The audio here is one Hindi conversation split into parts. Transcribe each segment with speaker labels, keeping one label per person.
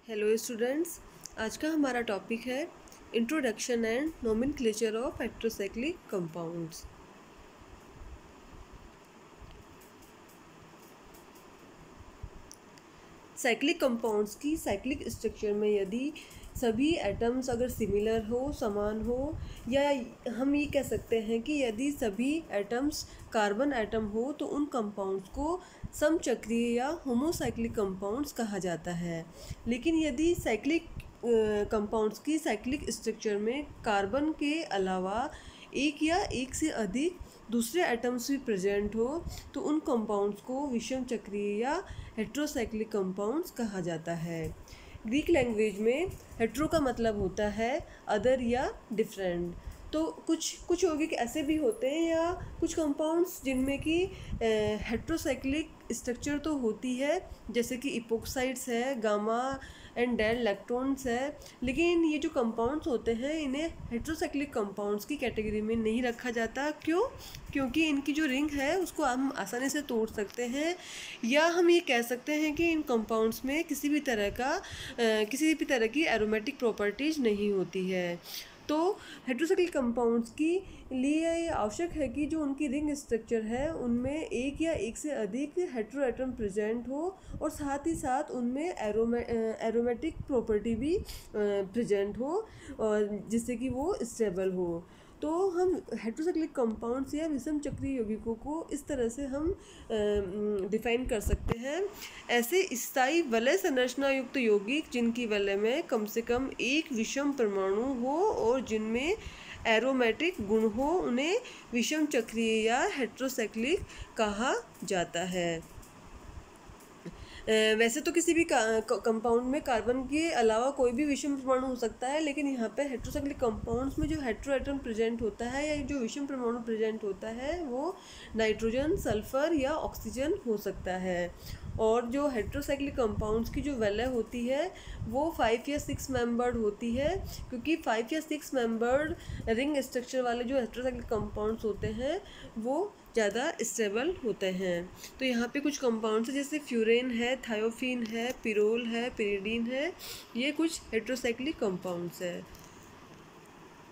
Speaker 1: हेलो स्टूडेंट्स, आज का हमारा टॉपिक है introduction and nomenclature of heterocyclic compounds. Cyclic compounds की साइक्लिक स्ट्रक्चर में यदि सभी एटम्स अगर सिमिलर हो, समान हो, या हम ये कह सकते हैं कि यदि सभी एटम्स कार्बन एटम हो तो उन कंपाउंड्स को समचक्रीय या होमोसाइक्लिक कंपाउंड्स कहा जाता है। लेकिन यदि साइक्लिक कंपाउंड्स की साइक्लिक स्ट्रक्चर में कार्बन के अलावा एक या एक से अधिक दूसरे एटम्स भी प्रेजेंट हो तो उन कंपाउंड्स को विषम चक्रीय या हेट्रोसाइक्लिक कंपाउंड्स कहा जाता है। ग्रीक लैंग्वेज में हेट्रो का मतलब होता है अदर या डिफरेंट। तो कुछ यौगिक ऐसे भी होते हैं या कुछ कंपाउंड्स जिनमें कि हेट्रोसाइक्लिक स्ट्रक्चर तो होती है, जैसे कि इपोक्साइड्स है, गामा एंड डेल लैक्टोन्स है, लेकिन ये जो कंपाउंड्स होते हैं इन्हें हेट्रोसाइक्लिक कंपाउंड्स की कैटेगरी में नहीं रखा जाता। क्यों? क्योंकि इनकी जो रिंग है उसको हम आसानी से तोड़ सकते हैं, या हम ये कह सकते हैं कि इन कंपाउंड्स में किसी भी तरह की एरोमेटिक प्रॉपर्टीज नहीं होती है। तो हेट्रोसाइक्लिक कंपाउंड्स की लिए ये आवश्यक है कि जो उनकी रिंग स्ट्रक्चर है उनमें एक या एक से अधिक हेट्रो एटम प्रेजेंट हो और साथ ही साथ उनमें एरोमेटिक प्रॉपर्टी भी प्रेजेंट हो, और जिससे कि वो स्टेबल हो। तो हम हेट्रोसाइक्लिक कंपाउंड्स या विषम चक्रीय यौगिकों को इस तरह से हम डिफाइन कर सकते हैं। ऐसे स्थायी वलय संरचना युक्त यौगिक जिनकी वलय में कम से कम एक विषम परमाणु हो और जिनमें एरोमेटिक गुण हो उन्हें विषम चक्रीय या हेट्रोसाइक्लिक कहा जाता है। वैसे तो किसी भी कंपाउंड में कार्बन के अलावा कोई भी विषम परमाणु हो सकता है, लेकिन यहाँ पे हेट्रोसाइक्लिक कंपाउंड्स में जो हेट्रो एटम प्रेजेंट होता है या जो विषम परमाणु प्रेजेंट होता है वो नाइट्रोजन, सल्फर या ऑक्सीजन हो सकता है। और जो हेट्रोसाइक्लिक कंपाउंड्स की जो वैल्यू होती है वो 5 या 6 मेंबर्ड होती है, क्योंकि 5 या 6 मेंबर्ड रिंग स्ट्रक्चर वाले जो हेट्रोसाइक्लिक कंपाउंड्स होते हैं वो ज़्यादा स्टेबल होते हैं। तो यहाँ पे कुछ कंपाउंड्स हैं जैसे फ्यूरेन है, थायोफिन है, पिरोल है, पिरिडीन है, ये कुछ हेट्रोसाइक्लिक कंपाउंड्स है।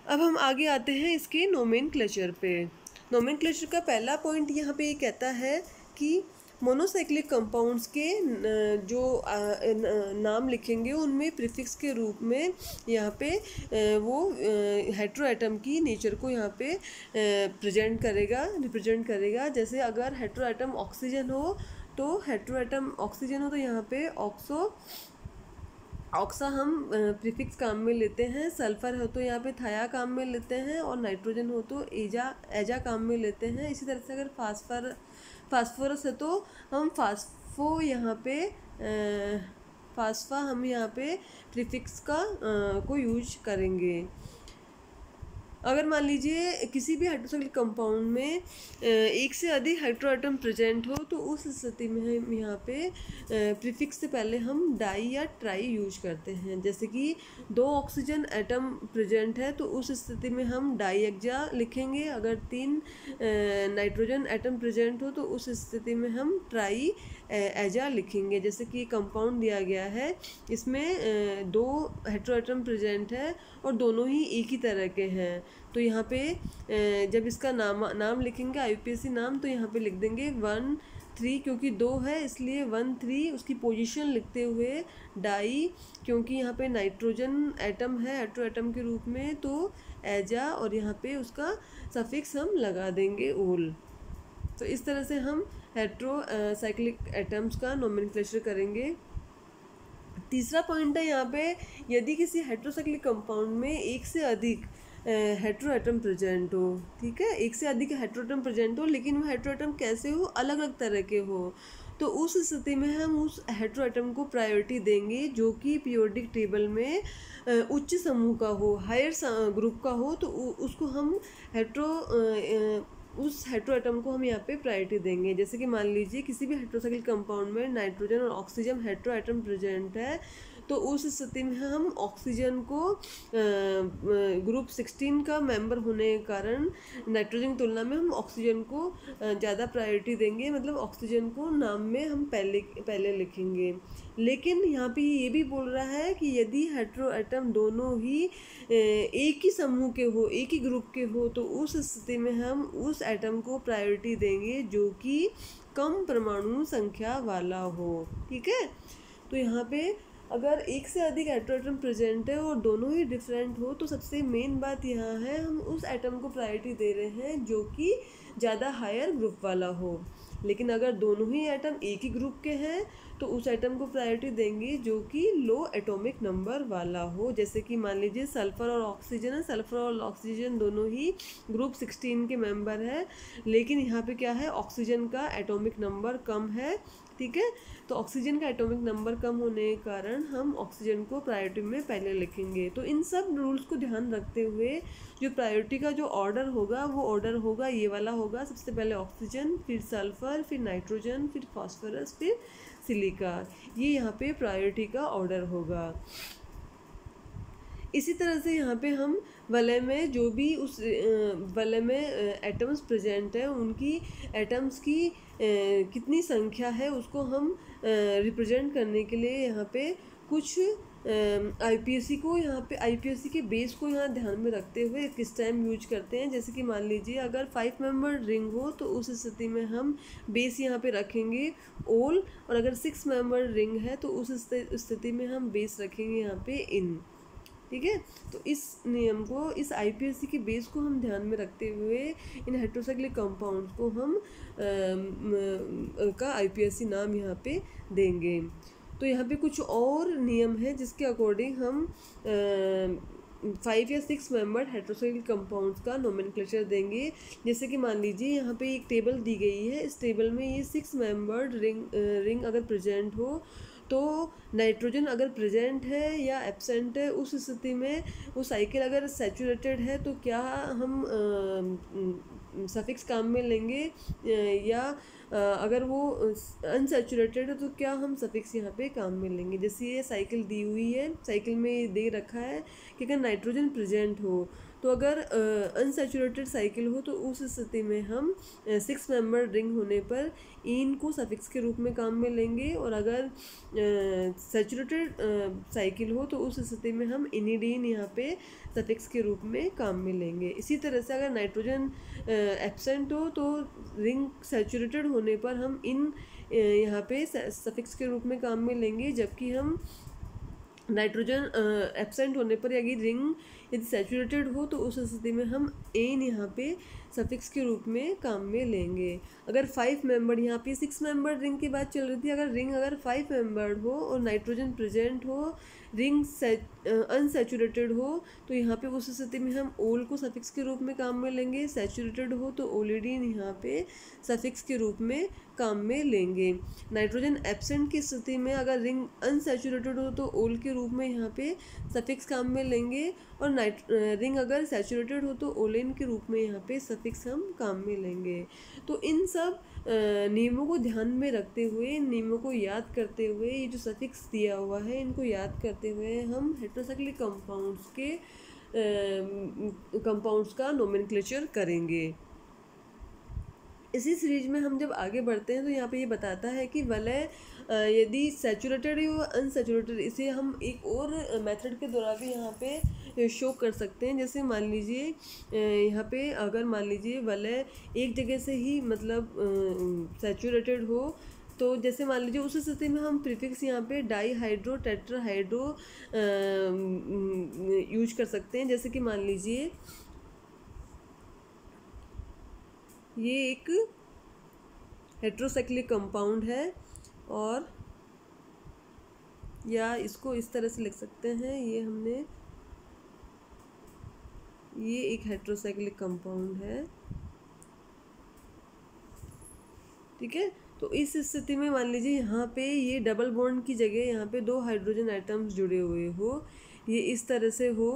Speaker 1: अब हम आगे आते हैं इसके नोमेनक्लेचर पे। नोमेनक्लेचर का पहला पॉइंट यहाँ पे ये कहता है कि मोनोसाइक्लिक कंपाउंड्स के जो नाम लिखेंगे उनमें प्रीफिक्स के रूप में यहाँ पे वो हेट्रो एटम की नेचर को यहाँ पे रिप्रेजेंट करेगा। जैसे अगर हेट्रो एटम ऑक्सीजन हो तो यहाँ पे ऑक्सा हम प्रीफिक्स काम में लेते हैं, सल्फर हो तो यहाँ पे थाया काम में लेते हैं, और नाइट्रोजन हो तो एजा काम में लेते हैं। इसी तरह से अगर फास्फोरस है तो हम फास्फो यहाँ पे फास्फा हम यहाँ पे प्रीफिक्स को यूज करेंगे। अगर मान लीजिए किसी भी हाइड्रोसाइक्लिक कंपाउंड में एक से अधिक हाइड्रो एटम प्रेजेंट हो तो उस स्थिति में हम यहाँ पे प्रीफिक्स से पहले हम डाई या ट्राई यूज करते हैं। जैसे कि 2 ऑक्सीजन एटम प्रेजेंट है तो उस स्थिति में हम डाई एक्जा लिखेंगे। अगर 3 नाइट्रोजन एटम प्रेजेंट हो तो उस स्थिति में हम ट्राई एजा लिखेंगे। जैसे कि कंपाउंड दिया गया है, इसमें 2 हेट्रो एटम प्रेजेंट है और दोनों ही एक ही तरह के हैं, तो यहाँ पे जब इसका नाम लिखेंगे IUPAC नाम तो यहाँ पे लिख देंगे 1 3, क्योंकि 2 है इसलिए 1 3 उसकी पोजीशन लिखते हुए डाई, क्योंकि यहाँ पे नाइट्रोजन एटम है हेट्रो एटम के रूप में तो एजा, और यहाँ पे उसका सफिक्स हम लगा देंगे ओल। तो इस तरह से हम हेट्रो साइक्लिक एटम्स का नोमेनक्लेचर करेंगे। तीसरा पॉइंट है यहाँ पे, यदि किसी हेट्रोसाइक्लिक कंपाउंड में एक से अधिक हेट्रो एटम प्रेजेंट हो, ठीक है, एक से अधिक हेट्रो एटम प्रेजेंट हो, लेकिन वो हेट्रो एटम कैसे हो, अलग अलग तरह के हो, तो उस स्थिति में हम उस हेट्रो एटम को प्रायोरिटी देंगे जो कि पीरियोडिक टेबल में उच्च समूह का हो, हायर ग्रुप का हो, तो उसको हम उस हेट्रो एटम को हम यहाँ पे प्रायोरिटी देंगे। जैसे कि मान लीजिए किसी भी हेट्रोसाइक्लिक कंपाउंड में नाइट्रोजन और ऑक्सीजन हेट्रो एटम प्रेजेंट है तो उस स्थिति में हम ऑक्सीजन को ग्रुप 16 का मेंबर होने के कारण नाइट्रोजन की तुलना में हम ऑक्सीजन को ज़्यादा प्रायोरिटी देंगे, मतलब ऑक्सीजन को नाम में हम पहले लिखेंगे। लेकिन यहाँ पे ये भी बोल रहा है कि यदि हेटेरो एटम दोनों ही एक ही समूह के हो, एक ही ग्रुप के हो, तो उस स्थिति में हम उस एटम को प्रायोरिटी देंगे जो कि कम परमाणु संख्या वाला हो। ठीक है, तो यहाँ पे अगर एक से अधिक हेटेरो एटम प्रेजेंट है और दोनों ही डिफरेंट हो, तो सबसे मेन बात यहाँ है हम उस एटम को प्रायोरिटी दे रहे हैं जो कि ज़्यादा हायर ग्रुप वाला हो। लेकिन अगर दोनों ही एटम एक ही ग्रुप के हैं तो उस एटम को प्रायोरिटी देंगे जो कि लो एटॉमिक नंबर वाला हो। जैसे कि मान लीजिए सल्फ़र और ऑक्सीजन है, सल्फ़र और ऑक्सीजन दोनों ही ग्रुप 16 के मेंबर है, लेकिन यहाँ पे क्या है, ऑक्सीजन का एटॉमिक नंबर कम है। ठीक है, तो ऑक्सीजन का एटॉमिक नंबर कम होने के कारण हम ऑक्सीजन को प्रायोरिटी में पहले लिखेंगे। तो इन सब रूल्स को ध्यान रखते हुए जो प्रायोरिटी का जो ऑर्डर होगा वो ऑर्डर होगा ये वाला होगा, सबसे पहले ऑक्सीजन, फिर सल्फ़र, फिर नाइट्रोजन, फिर फॉस्फोरस, फिर सिलिका। ये यहाँ पे प्रायोरिटी का ऑर्डर होगा। इसी तरह से यहाँ पे हम वलय में जो भी उस वलय में एटम्स प्रेजेंट है उनकी एटम्स की कितनी संख्या है उसको हम रिप्रेजेंट करने के लिए यहाँ पे कुछ आईपीएससी को, यहाँ पे आईपीएससी के बेस को यहाँ ध्यान में रखते हुए किस टाइम यूज करते हैं। जैसे कि मान लीजिए अगर 5 मेंबर रिंग हो तो उस स्थिति में हम बेस यहाँ पे रखेंगे ओल, और अगर 6 मेंबर रिंग है तो उस स्थिति में हम बेस रखेंगे यहाँ पे इन। ठीक है, तो इस नियम को, इस आईपीएससी के बेस को हम ध्यान में रखते हुए इन हेटेरोसाइक्लिक कंपाउंड्स को हम का आईपीएससी नाम यहाँ पे देंगे। तो यहाँ पे कुछ और नियम है जिसके अकॉर्डिंग हम 5 या 6 मेंबर्ड हेटेरोसाइक्लिक कंपाउंड्स का नोमेनक्लेचर देंगे। जैसे कि मान लीजिए यहाँ पे एक टेबल दी गई है, इस टेबल में ये 6 मेंबर्ड रिंग अगर प्रेजेंट हो तो नाइट्रोजन अगर प्रेजेंट है या एब्सेंट है, उस स्थिति में वो साइकिल अगर सैचुरेटेड है तो क्या हम सफिक्स काम में लेंगे, या अगर वो अनसैचुरेटेड है तो क्या हम सफिक्स यहाँ पे काम में लेंगे। जैसे ये साइकिल दी हुई है, साइकिल में ये दे रखा है कि अगर नाइट्रोजन प्रेजेंट हो तो अगर अनसैचुरेटेड साइकिल हो तो उस स्थिति में हम 6 मेंबर रिंग होने पर इन को सफिक्स के रूप में काम में लेंगे, और अगर सैचुरेटेड साइकिल हो तो उस स्थिति में हम इनिडीन यहाँ पे सफिक्स के रूप में काम में लेंगे। इसी तरह से अगर नाइट्रोजन एब्सेंट हो तो रिंग सैचुरेटेड होने पर हम इन यहाँ पे सफिक्स के रूप में काम में लेंगे, जबकि हम नाइट्रोजन एब्सेंट होने पर यदि रिंग यदि सैचुरेटेड हो तो उस स्थिति में हम एन यहाँ पे सफिक्स के रूप में काम में लेंगे। अगर 5 मेंबर, यहाँ पे 6 मेंबर रिंग की बात चल रही थी, अगर रिंग अगर 5 मेंबर्ड हो और नाइट्रोजन प्रेजेंट हो, रिंग अनसैचुरेटेड हो, तो यहाँ पे उस स्थिति में हम ओल को सफिक्स के रूप में काम में लेंगे। सैचुरेटेड हो तो ओलिडीन यहाँ पे सफिक्स के रूप में काम में लेंगे। नाइट्रोजन एब्सेंट की स्थिति में अगर रिंग अनसैचुरेटेड हो तो ओल के रूप में यहाँ पे सफिक्स काम में लेंगे, और रिंग अगर सैचुरेटेड हो तो ओलेन के रूप में यहाँ पे सफिक्स हम काम में लेंगे। तो इन सब नियमों को ध्यान में रखते हुए, इन नियमों को याद करते हुए, ये जो सफिक्स दिया हुआ है इनको याद करते हुए हम हेटेरोसाइक्लिक कंपाउंड्स का नोमेनक्लेचर करेंगे। इसी सीरीज में हम जब आगे बढ़ते हैं तो यहाँ पे ये बताता है कि वलय यदि सैचुरेटेड हो अनसैचुरेटेड, इसे हम एक और मेथड के द्वारा भी यहाँ पे शो कर सकते हैं। जैसे मान लीजिए यहाँ पे अगर मान लीजिए वलय एक जगह से ही मतलब सैचुरेटेड हो, तो जैसे मान लीजिए उस स्थिति में हम प्रीफिक्स यहाँ पे डाईहाइड्रो टेट्राहाइड्रो यूज कर सकते हैं। जैसे कि मान लीजिए ये एक हेटेरोसाइक्लिक कंपाउंड है, और या इसको इस तरह से लिख सकते हैं, ये एक हेटेरोसाइक्लिक कंपाउंड है। ठीक है, तो इस स्थिति में मान लीजिए यहाँ पे ये डबल बॉन्ड की जगह यहाँ पे 2 हाइड्रोजन एटम्स जुड़े हुए हो, ये इस तरह से हो,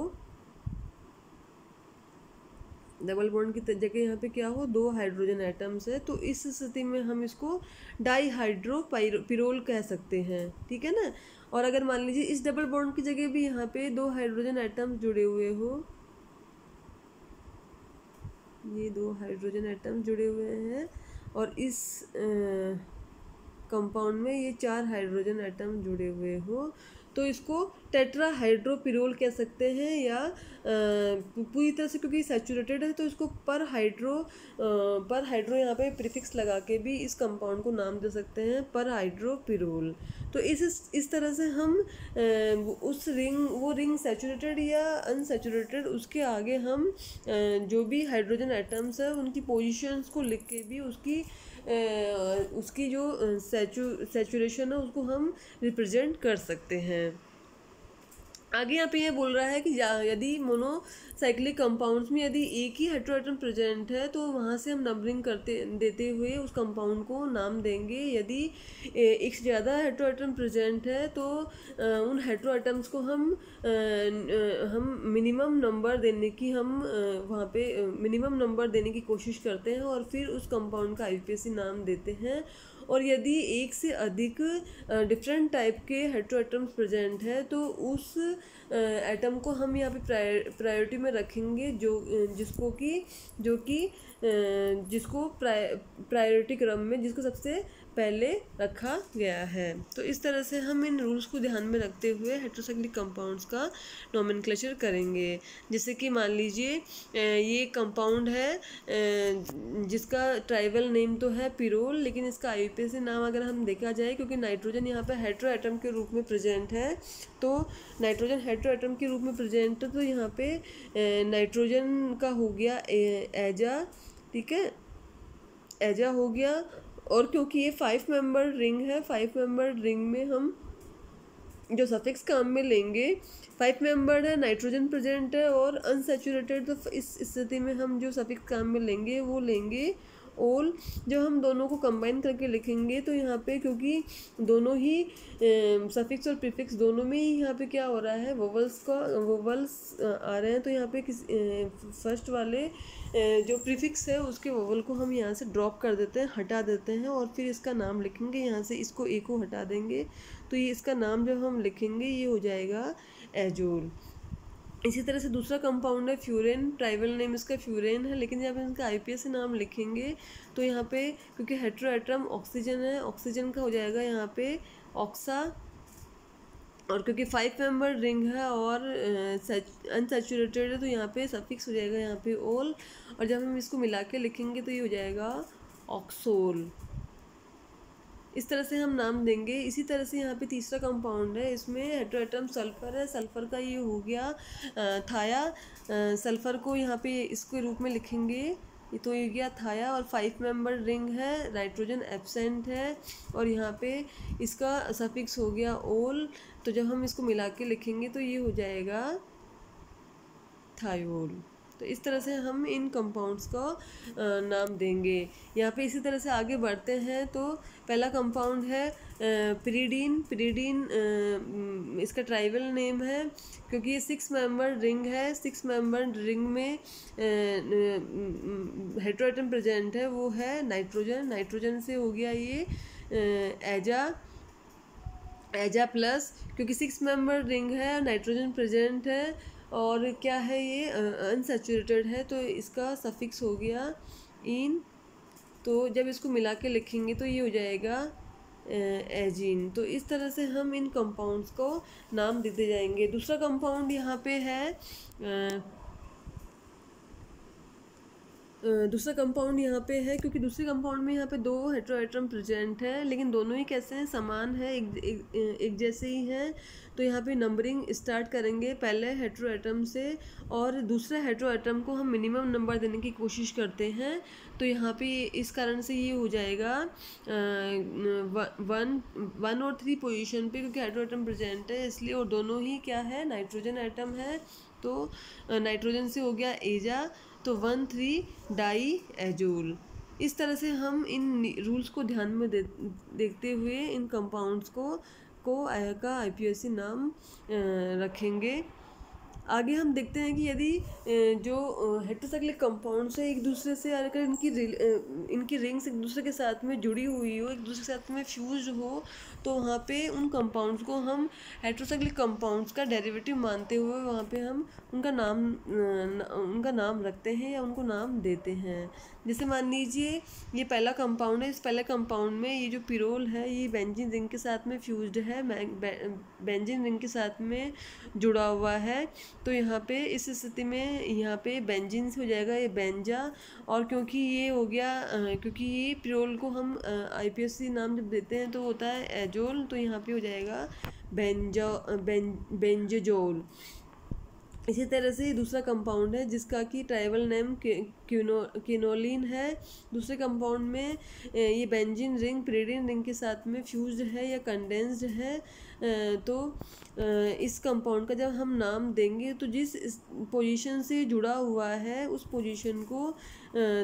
Speaker 1: डबल बॉन्ड की जगह यहाँ पे क्या हो, 2 हाइड्रोजन एटम्स है, तो इस स्थिति में हम इसको डाईहाइड्रो पिरोल कह सकते हैं, ठीक है ना। और अगर मान लीजिए इस डबल बॉन्ड की जगह भी यहाँ पे 2 हाइड्रोजन एटम्स जुड़े हुए हो, ये 2 हाइड्रोजन एटम जुड़े हुए हैं, और इस कंपाउंड में ये 4 हाइड्रोजन एटम जुड़े हुए हो, तो इसको टेट्राहाइड्रोपिरोल कह सकते हैं, या पूरी तरह से क्योंकि सैचुरेटेड है तो इसको पर हाइड्रो यहाँ पे प्रीफिक्स लगा के भी इस कंपाउंड को नाम दे सकते हैं, पर हाइड्रोपिरोल। तो इस तरह से हम उस वो रिंग सैचुरेटेड या अनसैचुरेटेड, उसके आगे हम जो भी हाइड्रोजन एटम्स है उनकी पोजीशंस को लिख के भी उसकी जो सैचुरेशन है उसको हम रिप्रेजेंट कर सकते हैं। आगे यहाँ पे ये बोल रहा है कि यदि मोनोसाइक्लिक कंपाउंड्स में यदि एक ही हेटेरोएटम प्रेजेंट है तो वहाँ से हम नंबरिंग देते हुए उस कंपाउंड को नाम देंगे। यदि एक से ज़्यादा हेटेरोएटम प्रेजेंट है तो उन हेटेरोएटम्स को हम मिनिमम नंबर देने की वहाँ पे मिनिमम नंबर देने की कोशिश करते हैं और फिर उस कंपाउंड का आईयूपीएसी नाम देते हैं। और यदि एक से अधिक डिफरेंट टाइप के हेटेरोएटम्स प्रेजेंट है तो उस एटम को हम यहाँ पे प्रायोरिटी में रखेंगे, जिसको प्रायोरिटी क्रम में जिसको सबसे पहले रखा गया है। तो इस तरह से हम इन रूल्स को ध्यान में रखते हुए हेटेरोसाइक्लिक कंपाउंड्स का नोमेनक्लेचर करेंगे। जैसे कि मान लीजिए ये कंपाउंड है जिसका ट्राइबल नेम तो है पिरोल, लेकिन इसका आईयूपीएसी नाम अगर हम देखा जाए, क्योंकि नाइट्रोजन यहाँ पे हेटेरो एटम के रूप में प्रेजेंट है, तो नाइट्रोजन हेटेरो एटम के रूप में प्रेजेंट है, तो यहाँ पे नाइट्रोजन का हो गया एजा, ठीक है, एजा हो गया। और क्योंकि ये 5 मेंबर रिंग है, 5 मेंबर रिंग में हम जो सफिक्स काम में लेंगे, 5 मेंबर है, नाइट्रोजन प्रेजेंट है और अनसैचुरेटेड, तो इस स्थिति में हम जो सफिक्स काम में लेंगे वो लेंगे ओल। जब हम दोनों को कंबाइन करके लिखेंगे तो यहाँ पे क्योंकि दोनों ही सफिक्स और प्रीफिक्स दोनों में ही यहाँ पे क्या हो रहा है, वोवल्स आ रहे हैं, तो यहाँ पे फर्स्ट वाले जो प्रीफिक्स है उसके वोवल को हम यहाँ से ड्रॉप कर देते हैं, हटा देते हैं, और फिर इसका नाम लिखेंगे। यहाँ से इसको ए को हटा देंगे तो ये इसका नाम जब हम लिखेंगे ये हो जाएगा एजोल। इसी तरह से दूसरा कंपाउंड है फ्यूरेन, ट्राइबल नेम इसका फ्यूरेन है, लेकिन जब हम इसका आईयूपीएसी नाम लिखेंगे तो यहाँ पे क्योंकि हेटेरो एटम ऑक्सीजन है, ऑक्सीजन का हो जाएगा यहाँ पे ऑक्सा, और क्योंकि 5 मेंबर रिंग है और अनसैचुरेटेड है तो यहाँ पे सफिक्स हो जाएगा यहाँ पे ओल, और जब हम इसको मिला के लिखेंगे तो ये हो जाएगा ऑक्सोल। इस तरह से हम नाम देंगे। इसी तरह से यहाँ पे तीसरा कंपाउंड है, इसमें हेटेरोएटम सल्फर है, सल्फर का ये हो गया थाया, सल्फर को यहाँ पे इसके रूप में लिखेंगे, तो ये गया थाया, और 5 मेंबर रिंग है, नाइट्रोजन एब्सेंट है, और यहाँ पे इसका सफिक्स हो गया ओल, तो जब हम इसको मिला के लिखेंगे तो ये हो जाएगा थायोल। तो इस तरह से हम इन कंपाउंड्स का नाम देंगे। यहाँ पे इसी तरह से आगे बढ़ते हैं तो पहला कंपाउंड है पिरीडीन। पिरीडीन इसका ट्राइबल नेम है क्योंकि ये 6 मेंबर रिंग है, 6 मेंबर रिंग में हेटेरोएटम प्रेजेंट है, वो है नाइट्रोजन, नाइट्रोजन से हो गया ये एजा प्लस, क्योंकि 6 मेंबर रिंग है, नाइट्रोजन प्रेजेंट है, और क्या है ये अनसैचुरेटेड है, तो इसका सफिक्स हो गया इन, तो जब इसको मिला के लिखेंगे तो ये हो जाएगा एजीन। तो इस तरह से हम इन कंपाउंड्स को नाम देते जाएंगे। दूसरा कंपाउंड यहाँ पे है दूसरा कंपाउंड यहाँ पे है क्योंकि दूसरे कंपाउंड में यहाँ पे 2 हेटेरोएटम प्रेजेंट है, लेकिन दोनों ही कैसे हैं, समान है, एक जैसे ही हैं। तो यहाँ पे नंबरिंग स्टार्ट करेंगे पहले हेटेरोएटम से, और दूसरे हेटेरोएटम को हम मिनिमम नंबर देने की कोशिश करते हैं। तो यहाँ पे इस कारण से ये हो जाएगा 1 और 3 पोजीशन पे, क्योंकि हेटेरोएटम प्रेजेंट है इसलिए, और दोनों ही क्या है, नाइट्रोजन एटम है, तो नाइट्रोजन से हो गया एजा, तो 1,3 डाई एजोल। इस तरह से हम इन रूल्स को ध्यान में देखते हुए इन कंपाउंड्स का आईयूपीएसी नाम रखेंगे। आगे हम देखते हैं कि यदि जो हेटेरोसाइक्लिक कंपाउंड्स है एक दूसरे से अगर इनकी रिंग्स एक दूसरे के साथ में जुड़ी हुई हो, एक दूसरे के साथ में फ्यूज हो, तो वहाँ पे उन कंपाउंड्स को हम हेटेरोसाइक्लिक कंपाउंड्स का डेरिवेटिव मानते हुए वहाँ पे हम उनका नाम रखते हैं या उनको नाम देते हैं। जैसे मान लीजिए ये पहला कंपाउंड है, इस पहले कंपाउंड में ये जो पिरोल है ये बेंजीन रिंग के साथ में फ्यूज्ड है, बेंजीन रिंग के साथ में जुड़ा हुआ है। तो यहाँ पे इस स्थिति में यहाँ पे बेंजीन से हो जाएगा ये बेंजा, और क्योंकि ये हो गया क्योंकि ये पिरोल को हम IPSC नाम जब देते हैं तो होता है एजोल, तो यहाँ पे हो जाएगा बेंजोल। इसी तरह से दूसरा कंपाउंड है जिसका कि ट्राइबल नेम क्विनोलिन है। दूसरे कंपाउंड में ये बेंजीन रिंग पिरिडीन रिंग के साथ में फ्यूज्ड है या कंडेंस्ड है। तो इस कंपाउंड का जब हम नाम देंगे तो जिस पोजीशन से जुड़ा हुआ है उस पोजीशन को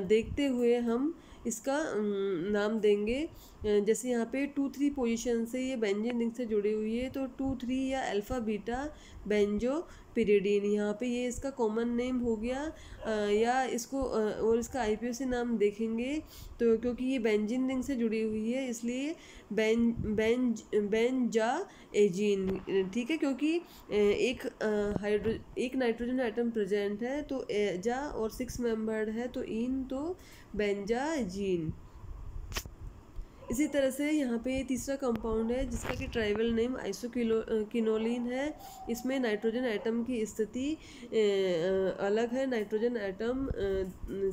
Speaker 1: देखते हुए हम इसका नाम देंगे। जैसे यहाँ पे 2-3 पोजीशन से ये बेंजीन रिंग से जुड़ी हुई है तो 2-3 या अल्फ़ा बीटा बेंजो पिरिडीन, यहाँ पे ये इसका कॉमन नेम हो गया। या इसको और इसका IPSC नाम देखेंगे तो क्योंकि ये बेंजीन रिंग से जुड़ी हुई है इसलिए बेंजाएजीन, ठीक है, क्योंकि एक नाइट्रोजन एटम प्रेजेंट है तो एजा और 6 मेंबर्ड है तो इन, तो बेंजाजीन। इसी तरह से यहाँ पे तीसरा कंपाउंड है जिसका कि ट्राइबल नेम आइसोक्विनोलिन है। इसमें नाइट्रोजन एटम की स्थिति अलग है, नाइट्रोजन एटम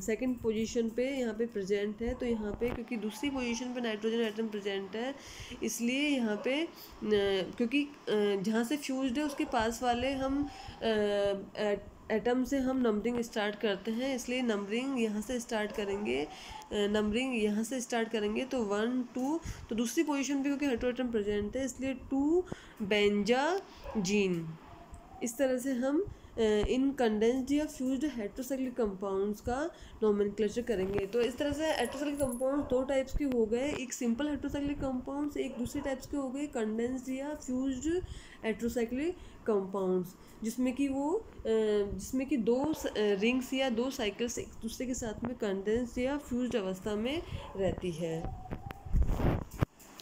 Speaker 1: सेकंड पोजीशन पे यहाँ पे प्रेजेंट है। तो यहाँ पे क्योंकि दूसरी पोजीशन पे नाइट्रोजन एटम प्रेजेंट है इसलिए यहाँ पे क्योंकि जहाँ से फ्यूज्ड है उसके पास वाले हम एटम से हम नंबरिंग स्टार्ट करते हैं, इसलिए नंबरिंग यहाँ से स्टार्ट करेंगे, तो 1 2, तो दूसरी पोजीशन पे क्योंकि हेटेरोएटम प्रेजेंट है इसलिए 2 बेंजाजीन। इस तरह से हम इन कंडेंस्ड या फ्यूज्ड हेटेरोसाइक्लिक कंपाउंड्स का नोमेनक्लेचर करेंगे। तो इस तरह से हेटेरोसाइक्लिक कंपाउंड्स 2 टाइप्स के हो गए, एक सिंपल हेटेरोसाइक्लिक कंपाउंड्स, एक दूसरे टाइप्स के हो गए कंडेंस्ड या फ्यूज्ड हेटेरोसाइक्लिक कंपाउंड्स, जिसमें कि 2 रिंग्स या 2 साइकिल्स एक दूसरे के साथ में कंडेंस्ड या फ्यूज्ड अवस्था में रहती है।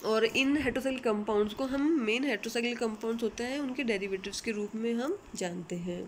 Speaker 1: और इन हेटेरोसाइक्लिक कंपाउंड्स को हम मेन हेटेरोसाइक्लिक कंपाउंड्स होते हैं उनके डेरिवेटिव्स के रूप में हम जानते हैं।